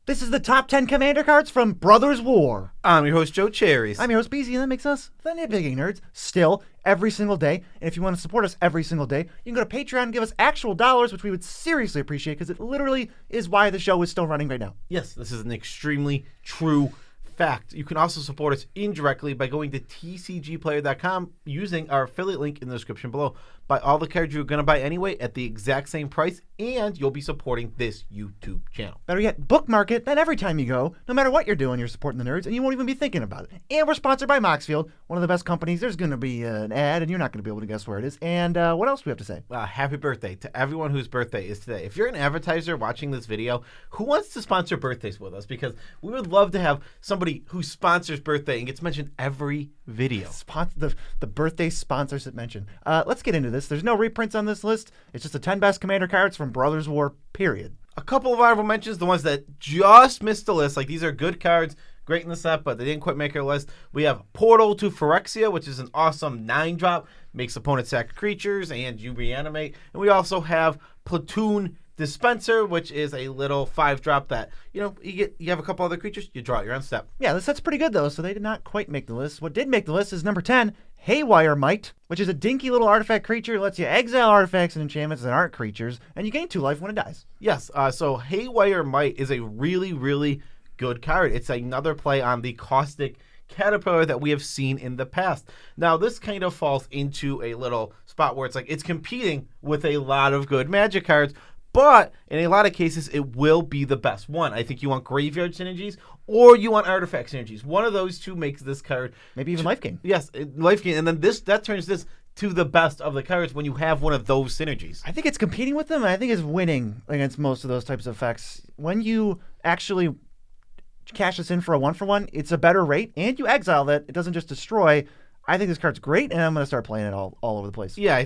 This is the top 10 Commander cards from Brothers War. I'm your host, Joe Cherries. I'm your host, BZ, and that makes us the Nitpicking Nerds. Still, every single day. And if you want to support us every single day, you can go to Patreon and give us actual dollars, which we would seriously appreciate because it literally is why the show is still running right now. Yes, this is an extremely true fact. You can also support us indirectly by going to tcgplayer.com using our affiliate link in the description below. Buy all the cards you're going to buy anyway at the exact same price, and you'll be supporting this YouTube channel. Better yet, bookmark it. Then every time you go, no matter what you're doing, you're supporting the nerds, and you won't even be thinking about it. And we're sponsored by Moxfield, one of the best companies. There's going to be an ad, and you're not going to be able to guess where it is. And what else do we have to say? Happy birthday to everyone whose birthday is today. If you're an advertiser watching this video who wants to sponsor birthdays with us, because we would love to have somebody who sponsors birthday and gets mentioned every video. The birthday sponsors that mentioned. Let's get into this. There's no reprints on this list. It's just the 10 best Commander cards from Brothers War, period. A couple of honorable mentions, the ones that just missed the list. Like, these are good cards, great in the set, but they didn't quite make our list. We have Portal to Phyrexia, which is an awesome 9-drop. Makes opponents sack creatures, and you reanimate. And we also have Platoon Dispenser, which is a little 5-drop that, you have a couple other creatures, you draw it, you're on step. Yeah, this set's pretty good, though, so they did not quite make the list. What did make the list is number 10, Haywire Might, which is a dinky little artifact creature. It lets you exile artifacts and enchantments that aren't creatures, and you gain 2 life when it dies. Yes, so Haywire Might is a really, really good card. It's another play on the Caustic Caterpillar that we have seen in the past. Now, this kind of falls into a little spot where it's competing with a lot of good Magic cards, but in a lot of cases, it will be the best one. I think you want graveyard synergies or you want artifact synergies. One of those two makes this card. Maybe even life gain. Yes, life gain. And then that turns this to the best of the cards when you have one of those synergies. I think it's competing with them, and I think it's winning against most of those types of effects. When you actually cash this in for a 1-for-1, it's a better rate, and you exile that. It doesn't just destroy. I think this card's great, and I'm going to start playing it all over the place. Yeah, I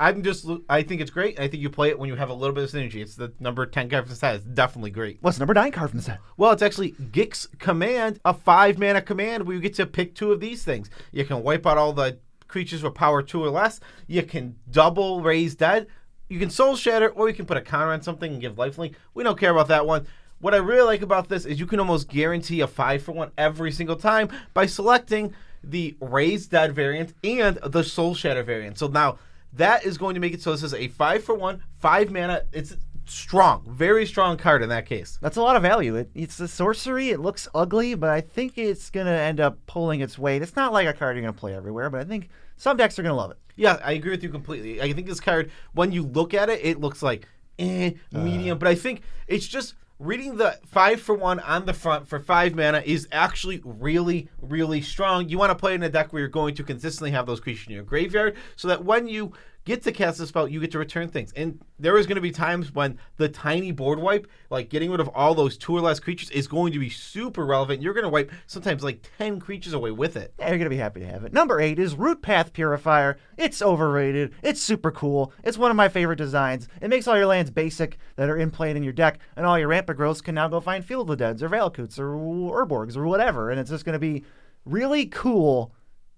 think it's great. I think you play it when you have a little bit of synergy. It's the number 10 card from the set. It's definitely great. What's number 9 card from the set? Well, it's actually Gix Command, a 5-mana command where you get to pick 2 of these things. You can wipe out all the creatures with power 2 or less. You can double Raise Dead. You can Soul Shatter, or you can put a counter on something and give lifelink. We don't care about that one. What I really like about this is you can almost guarantee a 5-for-1 every single time by selecting the Raise Dead variant and the Soul Shatter variant. So now that is going to make it so this is a 5-for-1, 5 mana. It's strong, very strong card in that case. That's a lot of value. It's a sorcery. It looks ugly, but I think it's going to end up pulling its weight. It's not like a card you're going to play everywhere, but I think some decks are going to love it. Yeah, I agree with you completely. I think this card, when you look at it, it looks like medium, but I think it's just reading the 5-for-1 on the front for 5 mana is actually really, really strong. You want to play in a deck where you're going to consistently have those creatures in your graveyard so that when you get to cast a spell, you get to return things. And there is going to be times when the tiny board wipe, like getting rid of all those 2 or less creatures, is going to be super relevant. You're going to wipe sometimes like 10 creatures away with it. Yeah, you're going to be happy to have it. Number 8 is Root Path Purifier. It's overrated. It's super cool. It's one of my favorite designs. It makes all your lands basic that are in play in your deck, and all your rampant growths can now go find Field of the Deads or Valakutes or Urborgs or whatever, and it's just going to be really cool,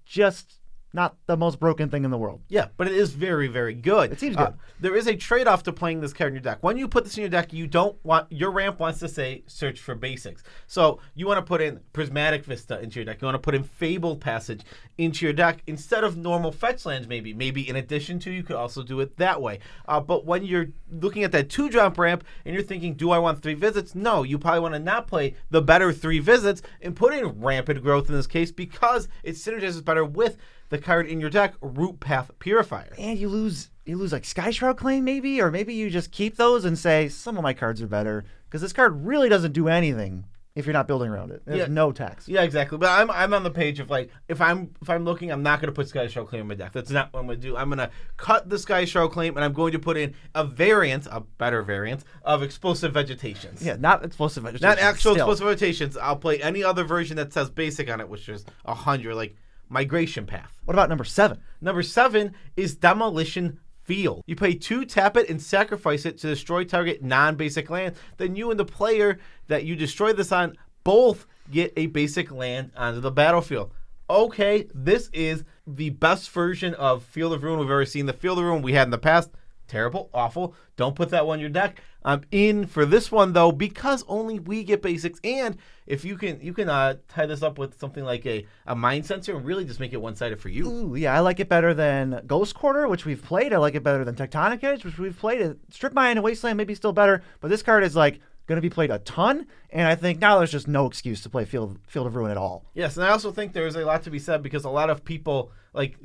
just not the most broken thing in the world. Yeah, but it is very, very good. It seems good. There is a trade-off to playing this card in your deck. When you put this in your deck, your ramp wants to say search for basics. So you want to put in Prismatic Vista into your deck. You want to put in Fabled Passage into your deck instead of normal fetch lands maybe. Maybe in addition to, you could also do it that way. But when you're looking at that 2-drop ramp and you're thinking, do I want 3 visits? No, you probably want to not play the better 3 visits and put in Rampant Growth in this case because it synergizes better with the card in your deck, Root Path Purifier. And you lose like Sky Shroud Claim maybe, or maybe you just keep those and say some of my cards are better because this card really doesn't do anything if you're not building around it. There's no text. Yeah, exactly. But I'm on the page of like if I'm looking, I'm not going to put Sky Shroud Claim in my deck. That's not what I'm going to do. I'm going to cut the Sky Shroud Claim and I'm going to put in a better variant of Explosive Vegetations. Yeah, not Explosive Vegetations. Not actual Explosive Vegetations. I'll play any other version that says basic on it, which is 100, like Migration Path. What about number 7? Number 7 is Demolition Field. You pay 2, tap it, and sacrifice it to destroy target non-basic land. Then you and the player that you destroy this on both get a basic land onto the battlefield. Okay, this is the best version of Field of Ruin we've ever seen. The Field of Ruin we had in the past, terrible, awful. Don't put that one in your deck. I'm in for this one though because only we get basics, and if you can tie this up with something like a mind sensor and really just make it one-sided for you. Ooh, yeah, I like it better than Ghost Quarter, which we've played. I like it better than Tectonic Edge, which we've played. Strip Mine and Wasteland may be still better, but this card is like going to be played a ton, and I think now there's just no excuse to play Field of Ruin at all. Yes, and I also think there's a lot to be said because a lot of people, like,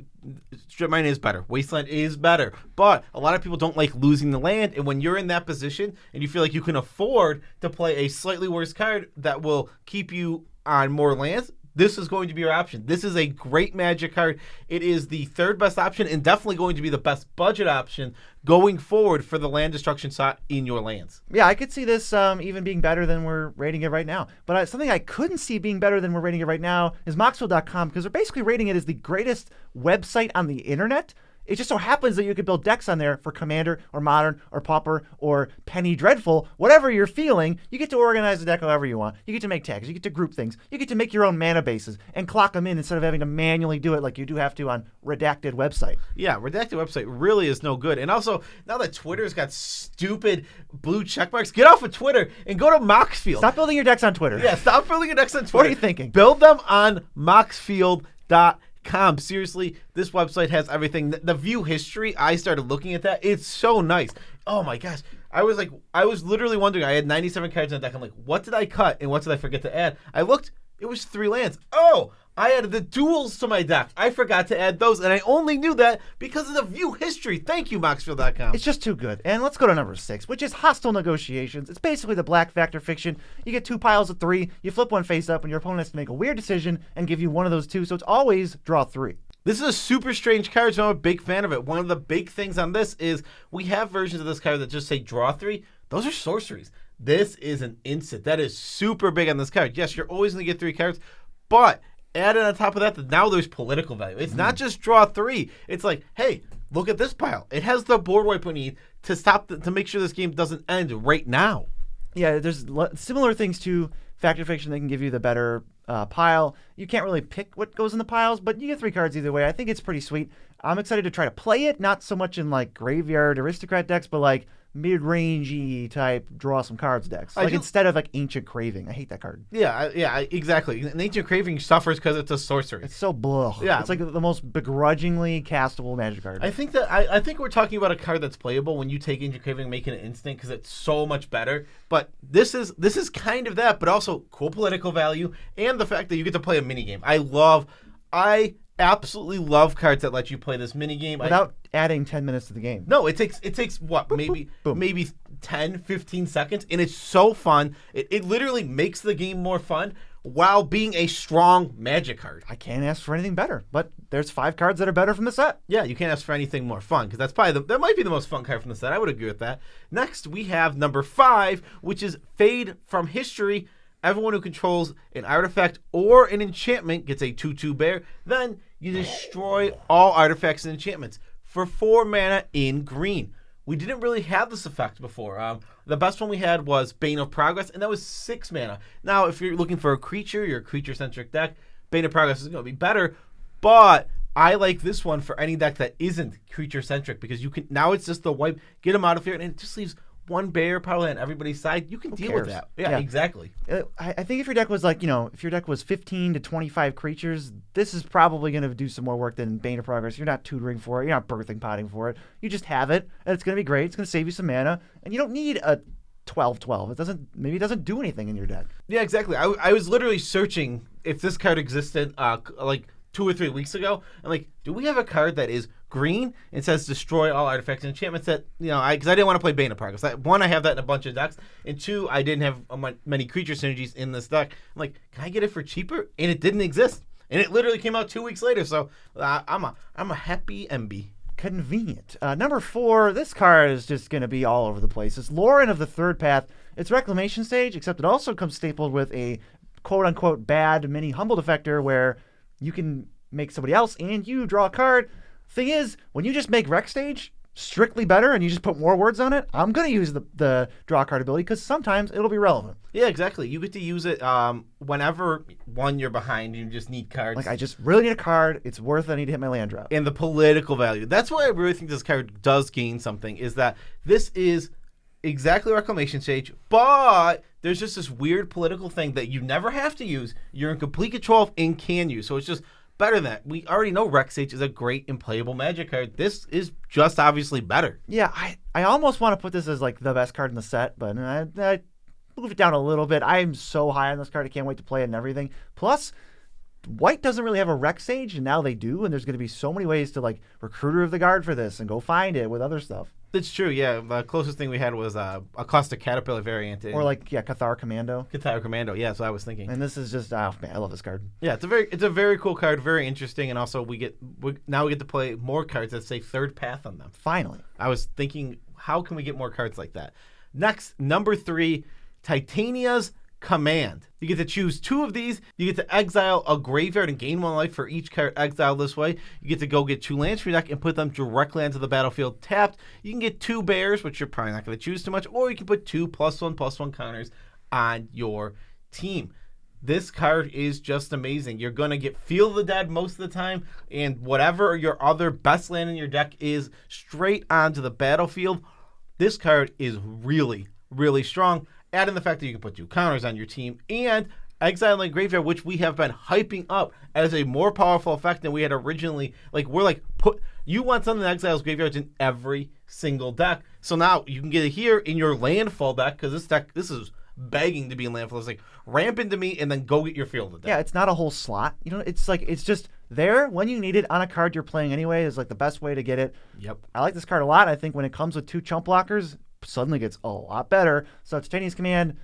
Strip Mine is better, Wasteland is better, but a lot of people don't like losing the land, and when you're in that position and you feel like you can afford to play a slightly worse card that will keep you on more lands, this is going to be your option. This is a great Magic card. It is the third best option and definitely going to be the best budget option going forward for the land destruction slot in your lands. Yeah, I could see this even being better than we're rating it right now. But something I couldn't see being better than we're rating it right now is Moxfield.com, because they're basically rating it as the greatest website on the internet. It just so happens that you could build decks on there for Commander or Modern or Pauper or Penny Dreadful. Whatever you're feeling, you get to organize the deck however you want. You get to make tags. You get to group things. You get to make your own mana bases and clock them in instead of having to manually do it like you do have to on Redacted website. Yeah, Redacted website really is no good. And also, now that Twitter's got stupid blue check marks, get off of Twitter and go to Moxfield. Stop building your decks on Twitter. Yeah, stop building your decks on Twitter. What are you thinking? Build them on Moxfield.com. Seriously, this website has everything. The view history, I started looking at that. It's so nice. Oh my gosh. I was literally wondering, I had 97 cards in the deck. I'm like, what did I cut and what did I forget to add? I looked, it was 3 lands. Oh, I added the duels to my deck. I forgot to add those, and I only knew that because of the view history. Thank you, Moxfield.com. It's just too good. And let's go to number 6, which is Hostile Negotiations. It's basically the Black Factor fiction. You get 2 piles of 3, you flip one face up, and your opponent has to make a weird decision and give you one of those 2, so it's always draw 3. This is a super strange card, so I'm a big fan of it. One of the big things on this is we have versions of this card that just say draw 3. Those are sorceries. This is an instant. That is super big on this card. Yes, you're always going to get 3 cards, but added on top of that now there's political value. It's not just draw 3. It's like, hey, look at this pile. It has the board wipe we need to stop to make sure this game doesn't end right now. Yeah, there's similar things to Factor Fiction that can give you the better pile. You can't really pick what goes in the piles, but you get 3 cards either way. I think it's pretty sweet. I'm excited to try to play it, not so much in like graveyard aristocrat decks, but like mid-rangey type draw some cards decks. Like instead of like Ancient Craving. I hate that card. Yeah, exactly. An Ancient Craving suffers because it's a sorcery. It's so blah. Yeah. It's like the most begrudgingly castable Magic card. I think that I think we're talking about a card that's playable when you take Ancient Craving and make it an instant because it's so much better. But this is kind of that, but also cool political value and the fact that you get to play a minigame. I absolutely love cards that let you play this minigame. Without adding 10 minutes to the game. No, it takes what, boop, boop. maybe 10, 15 seconds, and it's so fun. It literally makes the game more fun while being a strong Magic card. I can't ask for anything better, but there's 5 cards that are better from the set. Yeah, you can't ask for anything more fun, because that's probably that might be the most fun card from the set. I would agree with that. Next, we have number 5, which is Fade from History. Everyone who controls an artifact or an enchantment gets a 2/2 bear. Then you destroy all artifacts and enchantments for 4 mana in green. We didn't really have this effect before. The best one we had was Bane of Progress, and that was 6 mana. Now, if you're looking for a creature, you're a creature-centric deck, Bane of Progress is going to be better, but I like this one for any deck that isn't creature-centric because you can now it's just the wipe, get them out of here, and it just leaves 1 bear probably on everybody's side. You can deal with that. Yeah, exactly. I think if your deck was like, if your deck was 15 to 25 creatures, this is probably going to do some more work than Bane of Progress. You're not tutoring for it. You're not birthing potting for it. You just have it, and it's going to be great. It's going to save you some mana, and you don't need a 12/12. Maybe it doesn't do anything in your deck. Yeah, exactly. I was literally searching if this card existed like 2 or 3 weeks ago. I'm like, do we have a card that is green and says destroy all artifacts and enchantments that, because I didn't want to play Bane of Progress. One, I have that in a bunch of decks, and 2, I didn't have many creature synergies in this deck. I'm like, can I get it for cheaper? And it didn't exist. And it literally came out 2 weeks later, so I'm a happy MB. Convenient. Number 4, this card is just going to be all over the place. It's Lauren of the Third Path. It's Reclamation Stage, except it also comes stapled with a quote-unquote bad mini Humbled Effector where you can make somebody else and you draw a card. Thing is, when you just make Rec Stage, strictly better and you just put more words on it, I'm going to use the draw card ability because sometimes it'll be relevant. Yeah, exactly. You get to use it whenever, one, you're behind and you just need cards. Like, I just really need a card. It's worth it. I need to hit my land drop. And the political value. That's why I really think this card does gain something, is that this is exactly Reclamation Stage, but there's just this weird political thing that you never have to use. You're in complete control of and can use. So it's just better than that. We already know Rec Sage is a great and playable Magic card. This is just obviously better. Yeah, I almost want to put this as like the best card in the set, but I move it down a little bit. I'm so high on this card. I can't wait to play it and everything. Plus, White doesn't really have a Rec Sage, and now they do, and there's going to be so many ways to like Recruiter of the Guard for this and go find it with other stuff. That's true, yeah. The closest thing we had was a Caustic Caterpillar variant. Or like, yeah, Cathar Commando. Cathar Commando, yeah, that's what I was thinking. And this is just, oh man, I love this card. Yeah, it's a very cool card, very interesting, and also we get to play more cards that say Third Path on them. Finally. I was thinking, how can we get more cards like that? Next, number 3, Titania's Command. You get to choose 2 of these. You get to exile a graveyard and gain 1 life for each card exiled this way. You get to go get 2 lands from your deck and put them directly onto the battlefield tapped. You can get 2 bears, which you're probably not going to choose too much, or you can put 2 +1/+1 counters on your team. This card is just amazing. You're going to get Feel the Dead most of the time, and whatever your other best land in your deck is straight onto the battlefield. This card is really, really strong. Add in the fact that you can put 2 counters on your team and exiling graveyard, which we have been hyping up as a more powerful effect than we had originally. Like, we're like, you want something that exiles graveyards in every single deck. So now you can get it here in your landfall deck, because this is begging to be in landfall. It's like, ramp into me and then go get your field of deck. Yeah, it's not a whole slot. You know, it's like, it's just there when you need it on a card you're playing anyway is like the best way to get it. Yep. I like this card a lot. I think when it comes with 2 chump blockers, suddenly gets a lot better. So Titania's Command,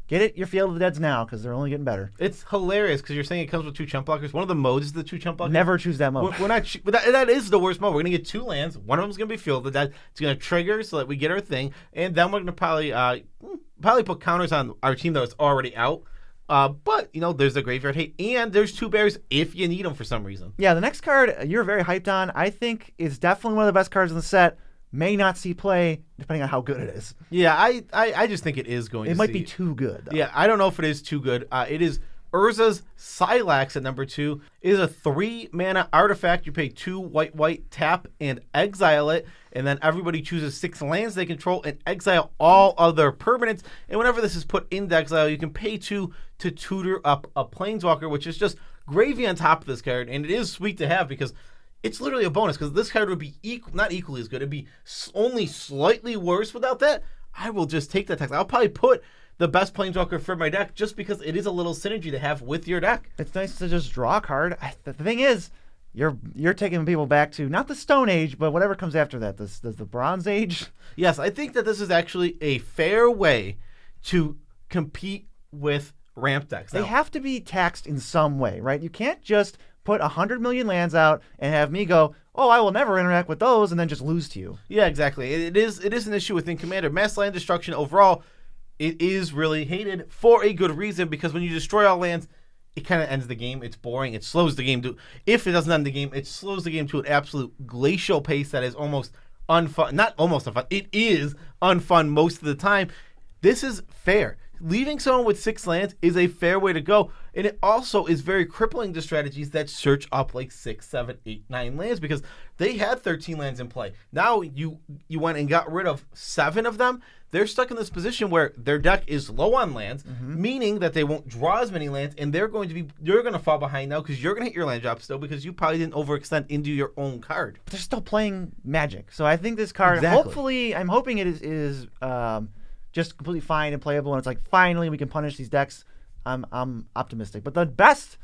get it your Field of the Deads now because they're only getting better. It's hilarious because you're saying it comes with 2 chump blockers. One of the modes is the 2 chump blockers. Never choose that mode. We're not. That is the worst mode. We're gonna get 2 lands. One of them's gonna be Field of the Dead. It's gonna trigger so that we get our thing, and then we're gonna probably put counters on our team that was already out. But you know, there's the graveyard hate, and there's 2 bears if you need them for some reason. Yeah, the next card you're very hyped on. I think is definitely one of the best cards in the set. May not see play depending on how good it is. Yeah, I just think it is going to It might be too good, though. Yeah, I don't know if it is too good. It is Urza's Silax at number 2. It is a 3-mana artifact. You pay 2 white, tap, and exile it. And then everybody chooses 6 lands they control and exile all other permanents. And whenever this is put into exile, you can pay 2 to tutor up a Planeswalker, which is just gravy on top of this card. And it is sweet to have because it's literally a bonus, because this card would be not equally as good. It'd be only slightly worse without that. I will just take that text. I'll probably put the best Planeswalker for my deck just because it is a little synergy to have with your deck. It's nice to just draw a card. The thing is, you're taking people back to not the Stone Age, but whatever comes after that. The Bronze Age. Yes, I think that this is actually a fair way to compete with ramp decks. They have to be taxed in some way, right? You can't just put 100 million lands out and have me go, oh, I will never interact with those, and then just lose to you. Yeah, exactly. It is an issue within Commander. Mass land destruction overall, it is really hated for a good reason, because when you destroy all lands, it kind of ends the game. It's boring. It slows the game. If it doesn't end the game, it slows the game to an absolute glacial pace that is almost unfun. Not almost unfun. It is unfun most of the time. This is fair. Leaving someone with 6 lands is a fair way to go, and it also is very crippling to strategies that search up like 6, 7, 8, 9 lands, because they had 13 lands in play. Now you went and got rid of 7 of them. They're stuck in this position where their deck is low on lands, meaning that they won't draw as many lands, and you're going to fall behind now because you're going to hit your land drop still because you probably didn't overextend into your own card. But they're still playing Magic, so I think this card, hopefully, I'm hoping it is just completely fine and playable, and it's like, finally we can punish these decks. I'm optimistic. But the best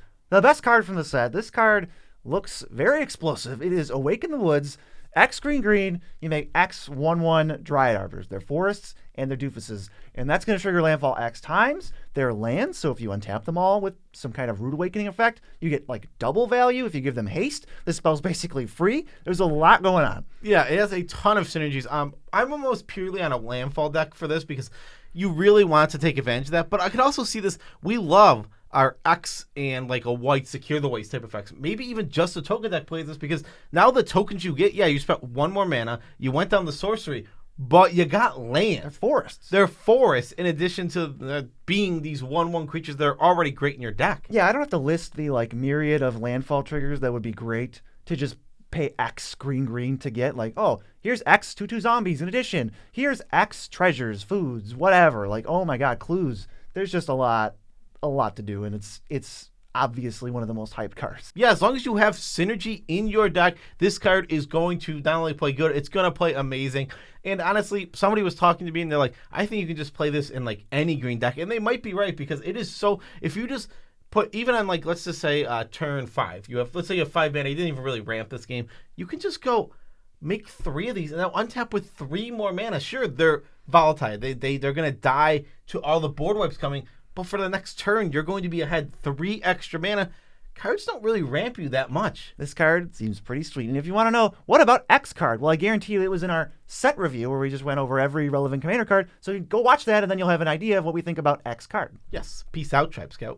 card from the set, this card looks very explosive. It is Awaken the Woods, X green, you make X 1/1 Dryad Arbors. They're forests and they're doofuses. And that's going to trigger landfall X times. They're lands, so if you untap them all with some kind of Rude Awakening effect, you get like double value. If you give them haste, this spell's basically free. There's a lot going on. Yeah, it has a ton of synergies. I'm almost purely on a landfall deck for this because you really want to take advantage of that. But I could also see this. We love are X and like a white secure the waste type effects. Maybe even just the token deck plays this, because now the tokens you get, you spent 1 more mana, you went down the sorcery, but you got land. They're forests. They're forests in addition to being these 1/1 creatures that are already great in your deck. Yeah, I don't have to list the like myriad of landfall triggers that would be great to just pay X green to get. Like, oh, here's X 2/2 zombies in addition. Here's X treasures, foods, whatever. Like, oh my god, clues. There's just a lot to do, and it's obviously one of the most hyped cards. Yeah, as long as you have synergy in your deck, this card is going to not only play good, it's going to play amazing. And honestly, somebody was talking to me and they're like, I think you can just play this in like any green deck. And they might be right, because it is so, if you just put, even on like, let's just say turn 5, let's say you have 5 mana, you didn't even really ramp this game, you can just go make 3 of these and now untap with 3 more mana. Sure, they're volatile. They're going to die to all the board wipes coming, but for the next turn, you're going to be ahead 3 extra mana. Cards don't really ramp you that much. This card seems pretty sweet. And if you want to know, what about X card? Well, I guarantee you it was in our set review where we just went over every relevant commander card. So you go watch that, and then you'll have an idea of what we think about X card. Yes. Peace out, Tribe Scout.